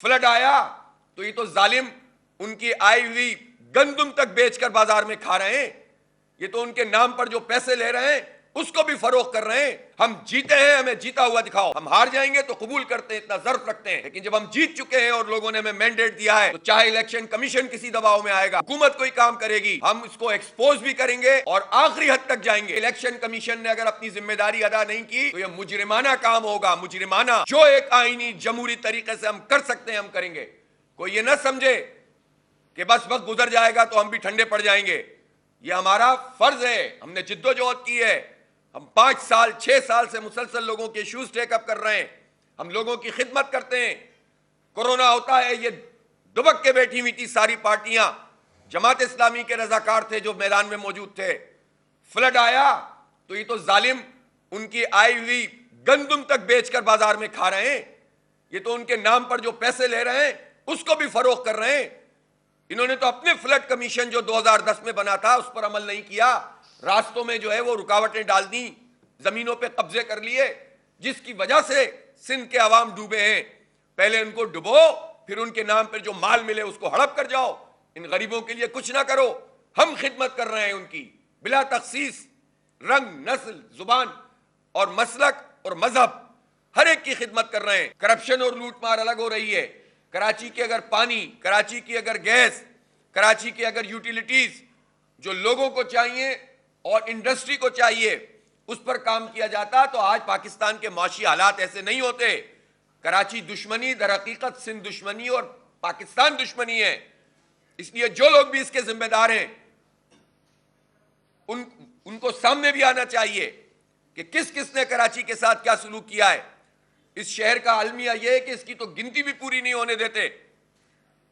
Flood آیا تو یہ تو ظالم ان کی آئی ہوئی گندم تک بیچ کر بازار میں کھا رہے ہیں. یہ تو ان کے نام پر جو پیسے لے رہے ہیں اس کو بھی فروخت کر رہے ہیں. ہم جیتے ہیں, ہمیں جیتا ہوا دکھاؤ. ہم ہار جائیں گے تو قبول کرتے ہیں, اتنا ظرف رکھتے ہیں, لیکن جب ہم جیت چکے ہیں اور لوگوں نے ہمیں مینڈیٹ دیا ہے تو چاہے الیکشن کمیشن کسی دباؤ میں آئے گا, حکومت کوئی کام کرے گی, ہم اس کو ایکسپوز بھی کریں گے اور آخری حد تک جائیں گے. الیکشن کمیشن نے اگر اپنی ذمہ داری ادا نہیں کی تو یہ مجرمانہ کام ہوگا, مجرمانہ. جو ایک آئینی جمہوری طریقے سے ہم کر سکتے ہیں ہم کریں گے. کوئی یہ نہ سمجھے کہ بس وقت گزر جائے گا تو ہم بھی ٹھنڈے پڑ جائیں گے. یہ ہمارا فرض ہے, ہم نے جد و جہد کی ہے. ہم 5 سال 6 سال سے مسلسل لوگوں کے ایشوز ٹیک اپ کر رہے ہیں, ہم لوگوں کی خدمت کرتے ہیں. کورونا ہوتا ہے, یہ دبک کے بیٹھی ہوئی تھی ساری پارٹیاں, جماعت اسلامی کے رضاکار تھے جو میدان میں موجود تھے. فلڈ آیا تو یہ تو ظالم ان کی آئی ہوئی گندم تک بیچ کر بازار میں کھا رہے ہیں. یہ تو ان کے نام پر جو پیسے لے رہے ہیں اس کو بھی فروخت کر رہے ہیں. انہوں نے تو اپنے فلڈ کمیشن جو 2010 میں بنا تھا اس پر عمل نہیں کیا, راستوں میں جو ہے وہ رکاوٹیں ڈال دیں, زمینوں پہ قبضے کر لیے, جس کی وجہ سے سندھ کے عوام ڈوبے ہیں. پہلے ان کو ڈبو, پھر ان کے نام پر جو مال ملے اس کو ہڑپ کر جاؤ. ان غریبوں کے لیے کچھ نہ کرو. ہم خدمت کر رہے ہیں ان کی, بلا تخصیص, رنگ, نسل, زبان اور مسلک اور مذہب, ہر ایک کی خدمت کر رہے ہیں. کرپشن اور لوٹ مار الگ ہو رہی ہے. کراچی کے اگر پانی, کراچی کی اگر گیس, کراچی کی اگر یوٹیلیٹیز جو لوگوں کو چاہیے اور انڈسٹری کو چاہیے اس پر کام کیا جاتا تو آج پاکستان کے معاشی حالات ایسے نہیں ہوتے. کراچی دشمنی در حقیقت سندھ دشمنی اور پاکستان دشمنی ہے. اس لیے جو لوگ بھی اس کے ذمہ دار ہیں ان کو سامنے بھی آنا چاہیے کہ کس کس نے کراچی کے ساتھ کیا سلوک کیا ہے. اس شہر کا المیہ یہ ہے کہ اس کی تو گنتی بھی پوری نہیں ہونے دیتے,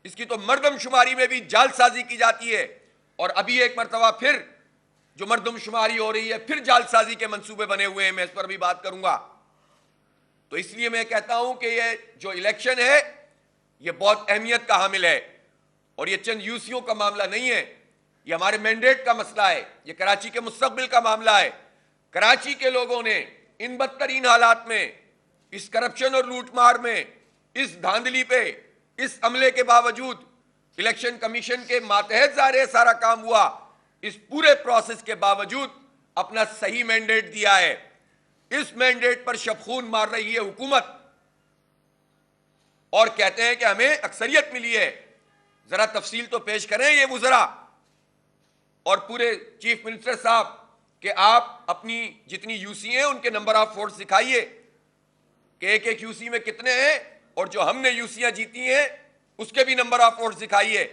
اس کی تو مردم شماری میں بھی جعل سازی کی جاتی ہے, اور ابھی ایک مرتبہ پھر جو مردم شماری ہو رہی ہے پھر جعل سازی کے منصوبے بنے ہوئے ہیں. میں اس پر بھی بات کروں گا. تو اس لیے میں کہتا ہوں کہ یہ جو الیکشن ہے یہ بہت اہمیت کا حامل ہے, اور یہ چند یوسیوں کا معاملہ نہیں ہے, یہ ہمارے مینڈیٹ کا مسئلہ ہے, یہ کراچی کے مستقبل کا معاملہ ہے. کراچی کے لوگوں نے ان بدترین حالات میں, اس کرپشن اور لوٹ مار میں, اس دھاندلی پہ, اس عملے کے باوجود, الیکشن کمیشن کے ماتحت ظاہر سارا کام ہوا, اس پورے پروسیس کے باوجود اپنا صحیح مینڈیٹ دیا ہے. اس مینڈیٹ پر شبخون مار رہی ہے حکومت اور کہتے ہیں کہ ہمیں اکثریت ملی ہے. ذرا تفصیل تو پیش کریں یہ وزراء اور پورے چیف منسٹر صاحب کہ آپ اپنی جتنی یو سی ہیں ان کے نمبر آف ووٹس دکھائیے کہ ایک ایک یو سی میں کتنے ہیں, اور جو ہم نے یو سیاں جیتی ہیں اس کے بھی نمبر آف ووٹس دکھائیے.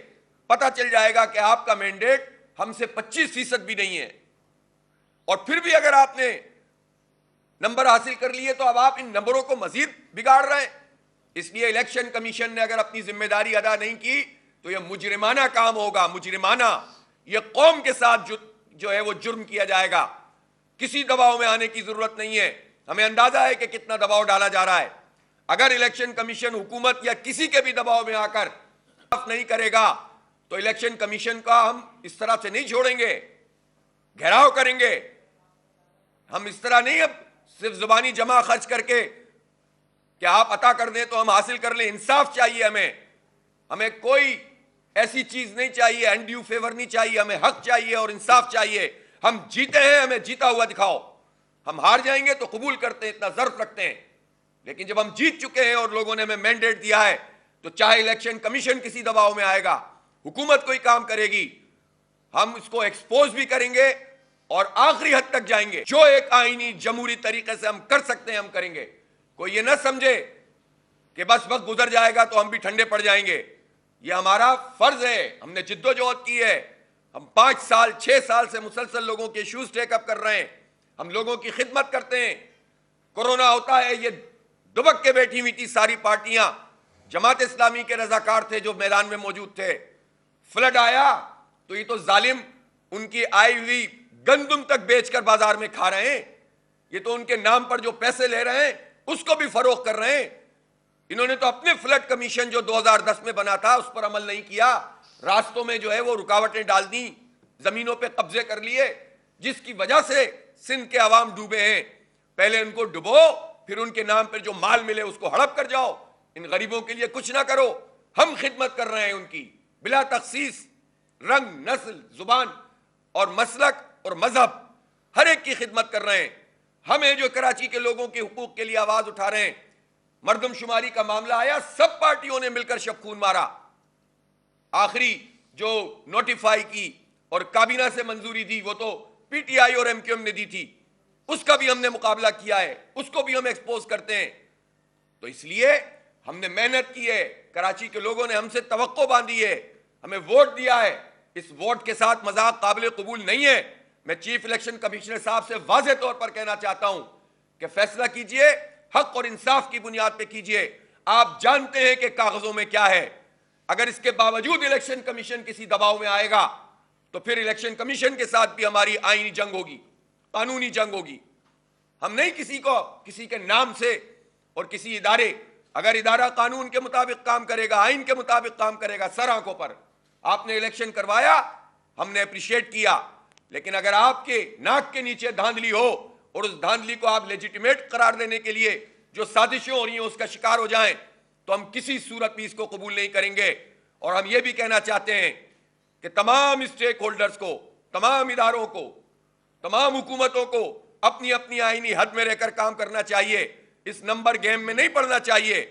پتہ چل جائے گا کہ آپ کا مینڈیٹ ہم سے 25% بھی نہیں ہے. اور پھر بھی اگر آپ نے نمبر حاصل کر لیے تو اب آپ ان نمبروں کو مزید بگاڑ رہے ہیں. اس لیے الیکشن کمیشن نے اگر اپنی ذمہ داری ادا نہیں کی تو یہ مجرمانہ کام ہوگا, مجرمانہ. یہ قوم کے ساتھ جو ہے وہ جرم کیا جائے گا. کسی دباؤ میں آنے کی ضرورت نہیں ہے. ہمیں اندازہ ہے کہ کتنا دباؤ ڈالا جا رہا ہے. اگر الیکشن کمیشن حکومت یا کسی کے بھی دباؤ میں آ کر نہیں کرے گا تو الیکشن کمیشن کا ہم اس طرح سے نہیں چھوڑیں گے, گھیراؤ کریں گے. ہم اس طرح نہیں اب صرف زبانی جمع خرچ کر کے کہ آپ عطا کر دیں تو ہم حاصل کر لیں. انصاف چاہیے ہمیں کوئی ایسی چیز نہیں چاہیے, انڈیو فیور نہیں چاہیے, ہمیں حق چاہیے اور انصاف چاہیے. ہم جیتے ہیں, ہمیں جیتا ہوا دکھاؤ. ہم ہار جائیں گے تو قبول کرتے ہیں, اتنا ظرف رکھتے ہیں, لیکن جب ہم جیت چکے ہیں اور لوگوں نے ہمیں مینڈیٹ دیا ہے تو چاہے الیکشن کمیشن کسی دباؤ میں آئے گا, حکومت کوئی کام کرے گی, ہم اس کو ایکسپوز بھی کریں گے اور آخری حد تک جائیں گے. جو ایک آئینی جمہوری طریقے سے ہم کر سکتے ہیں ہم کریں گے. کوئی یہ نہ سمجھے کہ بس وقت گزر جائے گا تو ہم بھی ٹھنڈے پڑ جائیں گے. یہ ہمارا فرض ہے, ہم نے جد و جہد کی ہے. ہم 5 سال 6 سال سے مسلسل لوگوں کے ایشوز ٹیک اپ کر رہے ہیں, ہم لوگوں کی خدمت کرتے ہیں. کورونا ہوتا ہے, یہ دبک کے بیٹھی ہوئی تھی ساری پارٹیاں, جماعت اسلامی کے رضاکار تھے جو میدان میں موجود تھے. فلڈ آیا تو یہ تو ظالم ان کی آئی ہوئی گندم تک بیچ کر بازار میں کھا رہے ہیں. یہ تو ان کے نام پر جو پیسے لے رہے ہیں اس کو بھی فروخت کر رہے ہیں. انہوں نے تو اپنے فلڈ کمیشن جو 2010 میں بنا تھا اس پر عمل نہیں کیا, راستوں میں جو ہے وہ رکاوٹیں ڈال دیں, زمینوں پہ قبضے کر لیے, جس کی وجہ سے سندھ کے عوام ڈوبے ہیں. پہلے ان کو ڈبو, پھر ان کے نام پر جو مال ملے اس کو ہڑپ کر جاؤ. ان غریبوں کے لیے کچھ نہ کرو، ہم خدمت کر رہے ہیں ان کی بلا تخصیص، رنگ، نسل، زبان اور مسلک اور مذہب، ہر ایک کی خدمت کر رہے ہیں۔ ہمیں جو کراچی کے لوگوں کے حقوق کے لیے آواز اٹھا رہے ہیں، مردم شماری کا معاملہ آیا، سب پارٹیوں نے مل کر شب خون مارا۔ آخری جو نوٹیفائی کی اور کابینہ سے منظوری دی وہ تو پی ٹی آئی اور ایم کیو ایم نے دی تھی، اس کا بھی ہم نے مقابلہ کیا ہے، اس کو بھی ہم ایکسپوز کرتے ہیں۔ تو اس لیے ہم نے محنت کی ہے، کراچی کے لوگوں نے ہم سے توقع باندھی ہے، ہمیں ووٹ دیا ہے، اس ووٹ کے ساتھ مذاق قابل قبول نہیں ہے۔ میں چیف الیکشن کمشنر صاحب سے واضح طور پر کہنا چاہتا ہوں کہ فیصلہ کیجئے، حق اور انصاف کی بنیاد پہ کیجئے۔ آپ جانتے ہیں کہ کاغذوں میں کیا ہے، اگر اس کے باوجود الیکشن کمیشن کسی دباؤ میں آئے گا تو پھر الیکشن کمیشن کے ساتھ بھی ہماری آئینی جنگ ہوگی، قانونی جنگ ہوگی۔ ہم نہیں کسی کے نام سے اور کسی ادارے، اگر ادارہ قانون کے مطابق کام کرے گا، آئین کے مطابق کام کرے گا، سر آنکھوں پر آپ نے الیکشن کروایا، ہم نے اپریشیٹ کیا، لیکن اگر آپ کے ناک کے نیچے دھاندلی ہو اور اس دھاندلی کو آپ لیجیٹیمیٹ قرار دینے کے لیے جو سازشیں ہو رہی ہیں اس کا شکار ہو جائیں تو ہم کسی صورت بھی اس کو قبول نہیں کریں گے۔ اور ہم یہ بھی کہنا چاہتے ہیں کہ تمام اسٹیک ہولڈرز کو، تمام اداروں کو، تمام حکومتوں کو اپنی اپنی آئینی حد میں رہ کر کام کرنا چاہیے، اس نمبر گیم میں نہیں پڑنا چاہیے۔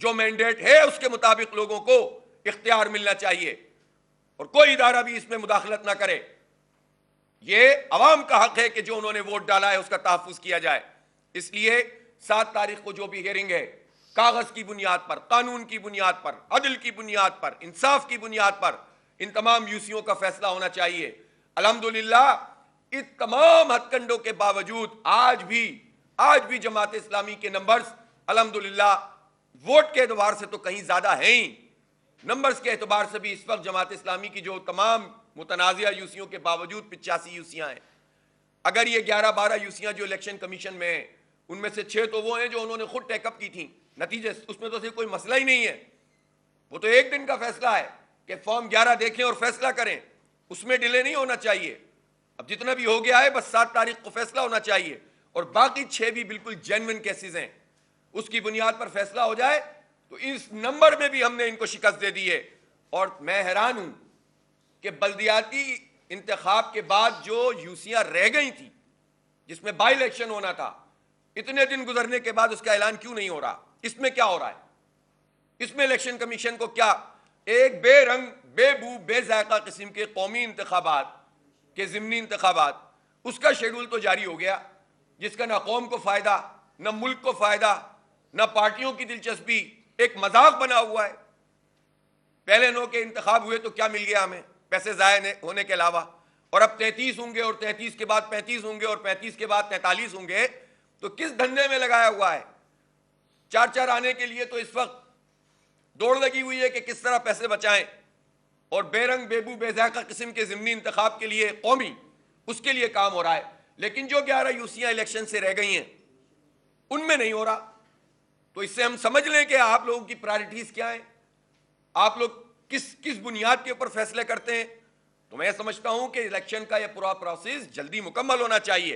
جو مینڈیٹ ہے اس کے مطابق لوگوں کو اختیار ملنا چاہیے اور کوئی ادارہ بھی اس میں مداخلت نہ کرے۔ یہ عوام کا حق ہے کہ جو انہوں نے ووٹ ڈالا ہے اس کا تحفظ کیا جائے۔ اس لیے 7 تاریخ کو جو بھی ہیئرنگ ہے، کاغذ کی بنیاد پر، قانون کی بنیاد پر، عدل کی بنیاد پر، انصاف کی بنیاد پر ان تمام یوسیوں کا فیصلہ ہونا چاہیے۔ الحمدللہ اس تمام ہتھ کنڈوں کے باوجود آج بھی جماعت اسلامی کے نمبرز الحمدللہ ووٹ کے اعتبار سے تو کہیں زیادہ ہیں ہی، نمبرز کے اعتبار سے بھی اس وقت جماعت اسلامی کی جو تمام متنازعہ یوسیوں کے باوجود 85 یوسیاں ہیں۔ اگر یہ 11-12 یوسیاں جو الیکشن کمیشن میں ہیں ان میں سے 6 تو وہ ہیں جو انہوں نے خود ٹیک اپ کی تھیں، نتیجے اس میں تو صرف کوئی مسئلہ ہی نہیں ہے، وہ تو ایک دن کا فیصلہ ہے کہ فارم 11 دیکھیں اور فیصلہ کریں، اس میں ڈیلے نہیں ہونا چاہیے۔ اب جتنا بھی ہو گیا ہے بس 7 تاریخ کو فیصلہ ہونا چاہیے، اور باقی 6 بھی بالکل جینوئن کیسز ہیں، اس کی بنیاد پر فیصلہ ہو جائے تو اس نمبر میں بھی ہم نے ان کو شکست دے دی ہے۔ اور میں حیران ہوں کہ بلدیاتی انتخاب کے بعد جو یوسیاں رہ گئی تھیں جس میں بائی الیکشن ہونا تھا، اتنے دن گزرنے کے بعد اس کا اعلان کیوں نہیں ہو رہا؟ اس میں کیا ہو رہا ہے؟ اس میں الیکشن کمیشن کو کیا ایک بے رنگ، بے بو، بے ذائقہ قسم کے قومی انتخابات کے ضمنی انتخابات، اس کا شیڈول تو جاری ہو گیا جس کا نہ قوم کو فائدہ، نہ ملک کو فائدہ، نہ پارٹیوں کی دلچسپی، ایک مذاق بنا ہوا ہے۔ پہلے نو کے انتخاب ہوئے تو کیا مل گیا ہمیں پیسے ضائع ہونے کے علاوہ، اور اب 33 ہوں گے اور 33 کے بعد 35 ہوں گے اور 35 کے بعد 43 ہوں گے، تو کس دھندے میں لگایا ہوا ہے؟ 4 آنے کے لیے تو اس وقت دوڑ لگی ہوئی ہے کہ کس طرح پیسے بچائیں، اور بے رنگ، بے بو، بے ذائقہ قسم کے ضمنی انتخاب کے لیے قومی، اس کے لیے کام ہو رہا ہے، لیکن جو 11 یوسیاں الیکشن سے رہ گئی ہیں ان میں نہیں ہو رہا۔ تو اس سے ہم سمجھ لیں کہ آپ لوگوں کی پرائرٹیز کیا ہیں، آپ لوگ کس بنیاد کے اوپر فیصلے کرتے ہیں۔ تو میں سمجھتا ہوں کہ الیکشن کا یہ پورا پروسیس جلدی مکمل ہونا چاہیے۔